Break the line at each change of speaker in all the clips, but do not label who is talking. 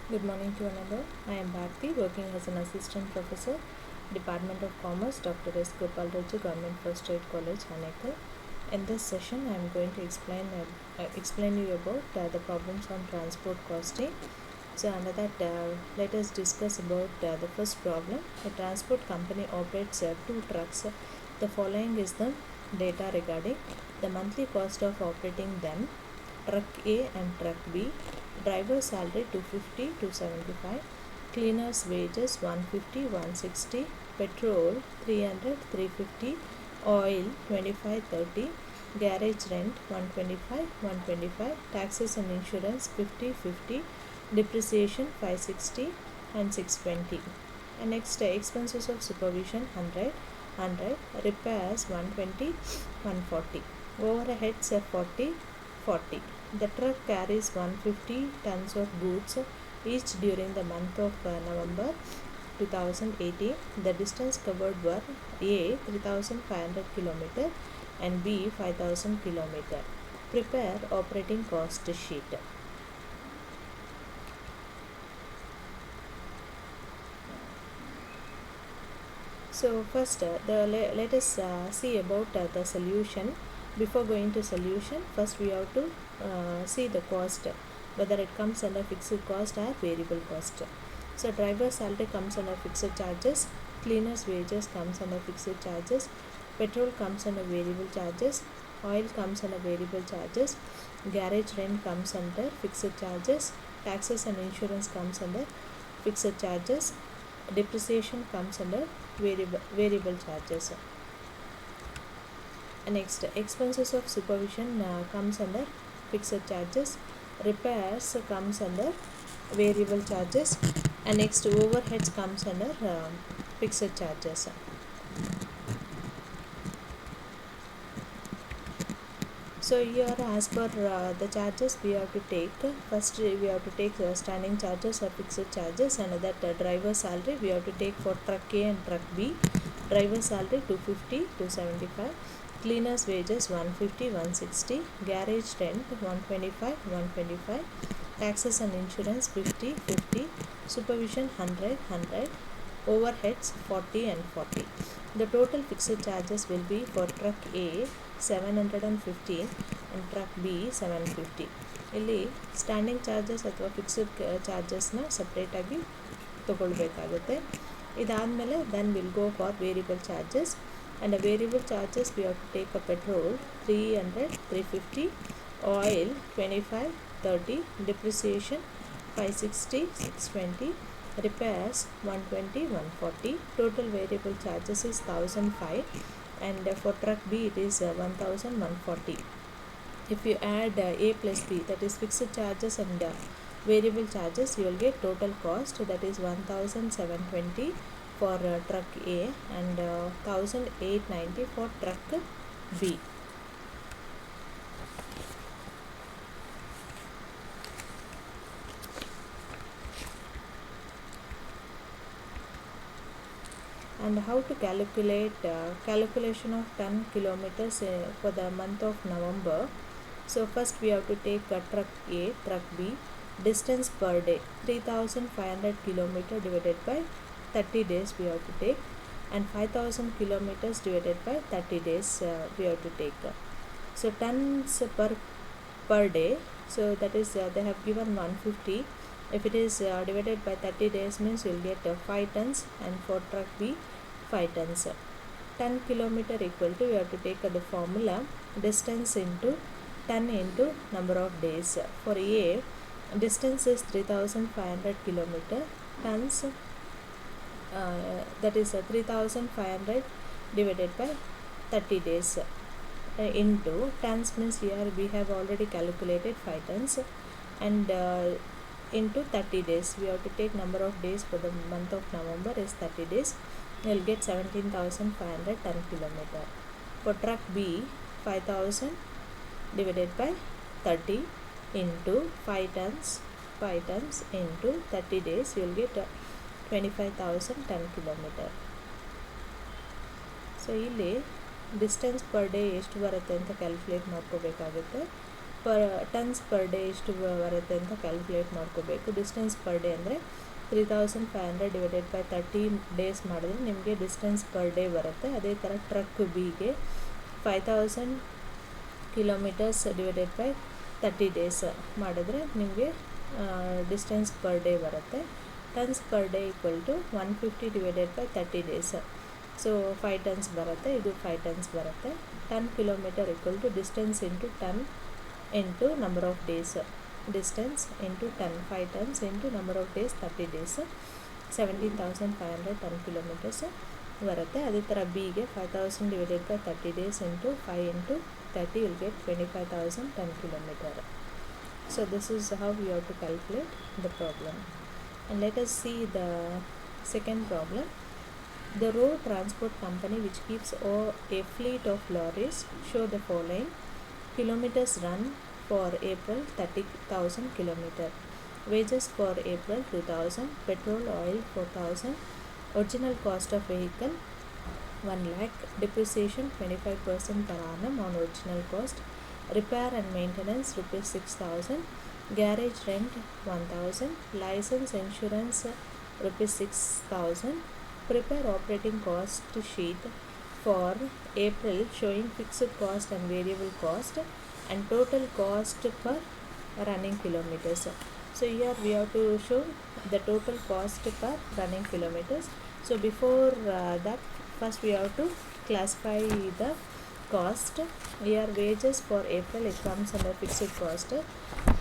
Good morning to another. I am Bharti, working as an assistant professor, Department of Commerce, Dr. S. Gopal Raju, Government First Aid College, Hanekal. In this session, I am going to explain you about the problems on transport costing. So under that, let us discuss about the first problem. A transport company operates two trucks. The following is the data regarding the monthly cost of operating them: truck A and truck B. Driver salary 250 to 75, cleaners wages 150 160, petrol 300 350, oil 25 30, garage rent 125 125, taxes and insurance 50 50, depreciation 560 and 620. And next, expenses of supervision 100, repairs 120 140, overheads 40 40. The truck carries 150 tons of goods each during the month of November 2018. The distance covered were A 3500 km and B 5000 km. Prepare operating cost sheet. So first, let us see about the solution. Before going to solution, first we have to see the cost, whether it comes under fixed cost or variable cost. So driver salary comes under fixed charges, cleaners wages comes under fixed charges, petrol comes under variable charges, oil comes under variable charges, garage rent comes under fixed charges, taxes and insurance comes under fixed charges, depreciation comes under variable charges. Next, expenses of supervision comes under fixed charges, repairs comes under variable charges, and next overheads comes under fixed charges. So here, as per the charges we have to take, first we have to take standing charges or fixed charges, and that driver salary we have to take for truck A and truck B. Driver salary 250 to 75, cleaners wages 150 160, garage rent 125 125, taxes and insurance 50 50, supervision 100, overheads 40 and 40. The total fixed charges will be for truck A 715 and truck B 750. ಇಲ್ಲಿ standing charges ಅಥವಾ fixed ಚಾರ್ಜಸ್ನ ಸಪ್ರೇಟಾಗಿ ತೊಗೊಳ್ಬೇಕಾಗುತ್ತೆ. ಇದಾದಮೇಲೆ then will go for variable charges. And the variable charges we have to take a petrol 300 350, oil 25 30, depreciation 560 620, repairs 120 140. Total variable charges is 1005, and for truck B it is 1140. If you add A plus B, that is fixed charges and variable charges, you will get total cost, that is 1720 for truck A and 1890 for truck B. And how to calculate calculation of ton kilometers for the month of November. So first we have to take truck A, truck B, distance per day 3500 kilometer divided by 30 days we have to take, and 5000 kilometers divided by 30 days we have to take. So tons per day, so that is they have given 150. If it is divided by 30 days means you will get 5 tons, and for truck B 5 tons. 10 kilometer equal to, you have to take the formula distance into ton into number of days. For A, distance is 3500 kilometer, tons that is 3500 divided by 30 days into tons means here we have already calculated 5 tons, and into 30 days we have to take number of days for the month of November is 30 days. You will get 17,500 ton kilometer. For truck B, 5,000 divided by 30 into 5 tons into 30 days, you will get 25,000 ton kilometer. So ಇಲ್ಲಿ distance per day ಎಷ್ಟು ಬರುತ್ತೆ ಅಂತ calculate ಮಾಡ್ಕೋಬೇಕಾಗುತ್ತೆ. Tons per day ಎಷ್ಟು ಬರುತ್ತೆ ಅಂತ calculate ಮಾಡ್ಕೋಬೇಕು. Distance per day ಅಂದರೆ 3500 ಡಿವೈಡೆಡ್ ಬೈ 30 ಡೇಸ್ ಮಾಡಿದ್ರೆ ನಿಮಗೆ ಡಿಸ್ಟೆನ್ಸ್ ಪರ್ ಡೇ ಬರುತ್ತೆ. ಅದೇ ಥರ ಟ್ರಕ್ ಬಿಗೆ 5000 ಕಿಲೋಮೀಟರ್ಸ್ ಡಿವೈಡೆಡ್ ಬೈ 30 ಡೇಸ್ ಮಾಡಿದ್ರೆ ನಿಮಗೆ ಡಿಸ್ಟೆನ್ಸ್ ಪರ್ ಡೇ ಬರುತ್ತೆ. Tons per day equal to 150 divided by 30 days. So 5 tons ಬರುತ್ತೆ, ಇದು 5 ಟನ್ಸ್ ಬರುತ್ತೆ. Ton kilometre equal to distance into ton into number of days. Distance into ton, 5 tons into number of days 30 days, 17,500 ton kilometres ಬರುತ್ತೆ. ಅದೇ ಥರ ಬಿಗೆ 5000 divided by 30 days into 5 into 30 will get 25,000 ton kilometre. So this is how we have to calculate the problem. And let us see the second problem. The road transport company which keeps a fleet of lorries show the following: kilometers run for April 30,000 kilometer, wages for April 2,000, petrol oil 4,000, original cost of vehicle 1 lakh, depreciation 25% per annum on original cost, repair and maintenance rupees 6,000, garage rent 1,000, license insurance rupees 6,000. Prepare operating cost sheet for April showing fixed cost and variable cost and total cost per running kilometers. So here we have to show the total cost per running kilometers. So before that, first we have to classify the cost. Here wages for April, it comes under fixed cost,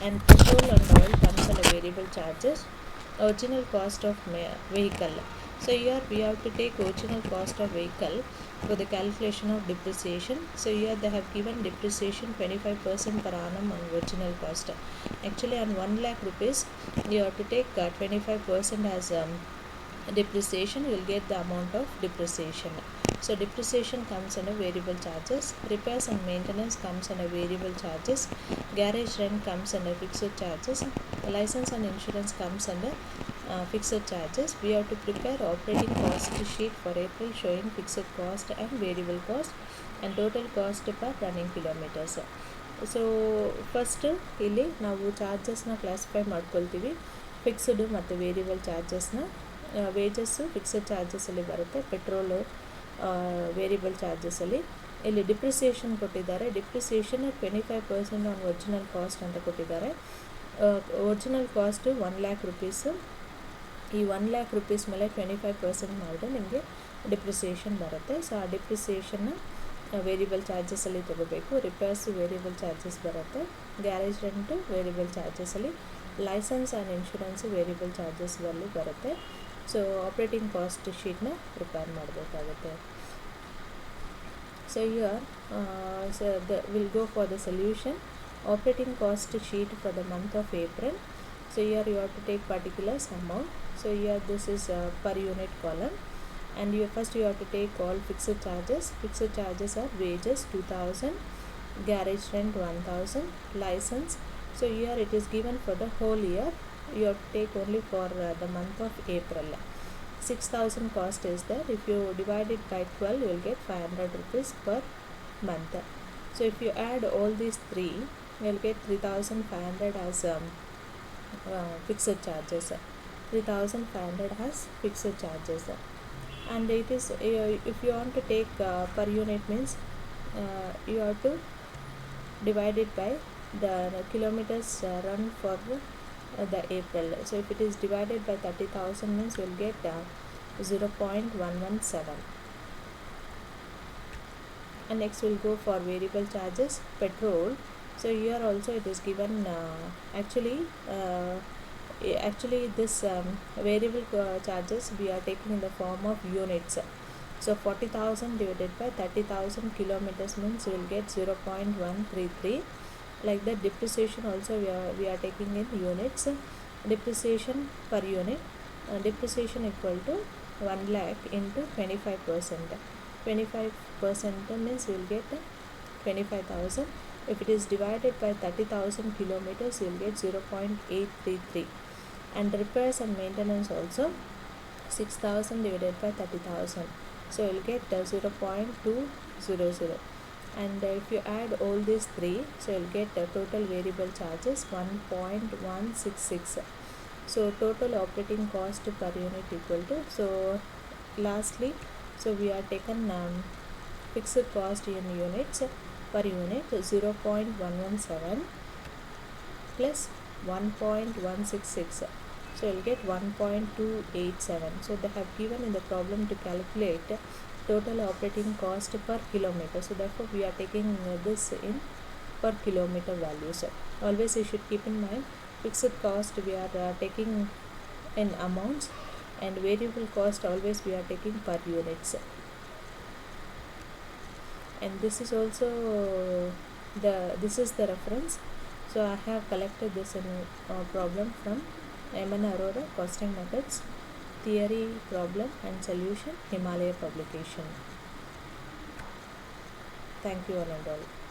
and petrol and oil comes under variable charges. Original cost of vehicle. So here we have to take original cost of vehicle for the calculation of depreciation. So here they have given depreciation 25% per annum on original cost. Actually on 1 lakh rupees you have to take 25% as depreciation. You will get the amount of depreciation. So depreciation comes under variable charges, repairs and maintenance comes under variable charges, garage rent comes under fixed charges, license and insurance comes under fixed charges. We have to prepare operating cost sheet for April showing fixed cost and variable cost and total cost per running kilometers. So first ಇಲ್ಲಿ ನಾವು ಚಾರ್ಜಸ್ನ classify ಮಾಡ್ಕೊಳ್ತೀವಿ, fixed ಮತ್ತು variable ಚಾರ್ಜಸ್ನ. Wages fixed ಚಾರ್ಜಸಲ್ಲಿ ಬರುತ್ತೆ, petrol variable ಚಾರ್ಜಸಲ್ಲಿ. ಇಲ್ಲಿ depreciation ಕೊಟ್ಟಿದ್ದಾರೆ. Depreciation 25% on original cost ಅಂತ ಕೊಟ್ಟಿದ್ದಾರೆ. Original cost 1 lakh rupees. ಈ 1 lakh rupees ಮೇಲೆ 25% ಮಾಡಿದ್ರೆ ನಿಮಗೆ ಡಿಪ್ರಿಸಿಯೇಷನ್ ಬರುತ್ತೆ. ಸೊ ಆ ಡಿಪ್ರಿಸಿಯೇಷನ್ನ ವೇರಿಯಬಲ್ ಚಾರ್ಜಸಲ್ಲಿ ತೊಗೋಬೇಕು. ರಿಪೇರ್ಸು ವೇರಿಯಬಲ್ ಚಾರ್ಜಸ್ ಬರುತ್ತೆ, ಗ್ಯಾರೇಜ್ ರೆಂಟು ವೇರಿಯಬಲ್ ಚಾರ್ಜಸಲ್ಲಿ, ಲೈಸೆನ್ಸ್ ಆ್ಯಂಡ್ ಇನ್ಶೂರೆನ್ಸು ವೇರಿಯಬಲ್ ಚಾರ್ಜಸ್ನಲ್ಲಿ ಬರುತ್ತೆ. ಸೊ ಆಪ್ರೇಟಿಂಗ್ ಕಾಸ್ಟ್ ಶೀಟ್ನ ಪ್ರಿಪೇರ್ ಮಾಡಬೇಕಾಗುತ್ತೆ. So here will go for the solution. Operating cost sheet for the month of April. So here you have to take particulars amount. So here this is per unit column, and first you have to take all fixed charges. Fixed charges are wages 2,000, garage rent 1,000, license. So here it is given for the whole year. You have to take only for the month of April. 6,000 cost is there. If you divide it by 12, you will get 500 rupees per month. So if you add all these three, you will get 3,500 as fixed charges. 3,500 as fixed charges. And it is if you want to take per unit means you have to divide it by the kilometers run for the April. So if it is divided by 30,000 means you will get 0.117. And next we'll go for variable charges. Petrol. So here also it is given actually this variable charges we are taking in the form of units. So 40,000 divided by 30,000 kilometers means you will get 0.133. Like that, depreciation also we are taking in units. Depreciation per unit, depreciation equal to 1 lakh into 25%. 25% means you will get 25,000. If it is divided by 30,000 kilometers, you will get 0.833. And repairs and maintenance also 6,000 divided by 30,000. So you will get 0.200. and if you add all these three, so you'll get total variable charges 1.166. so total operating cost per unit equal to, so lastly, so we are taken fixed cost in units per unit 0.117 plus 1.166, so you'll get 1.287. so they have given in the problem to calculate total operating cost per kilometer, so therefore we are taking this in per kilometer values. Always you should keep in mind fixed cost we are taking in amounts, and variable cost always we are taking per units. And this is also this is the reference. So I have collected this in a problem from M.N. Arora, Costing Methods, Theory, Problem and Solution, Himalaya publication. Thank you all and all.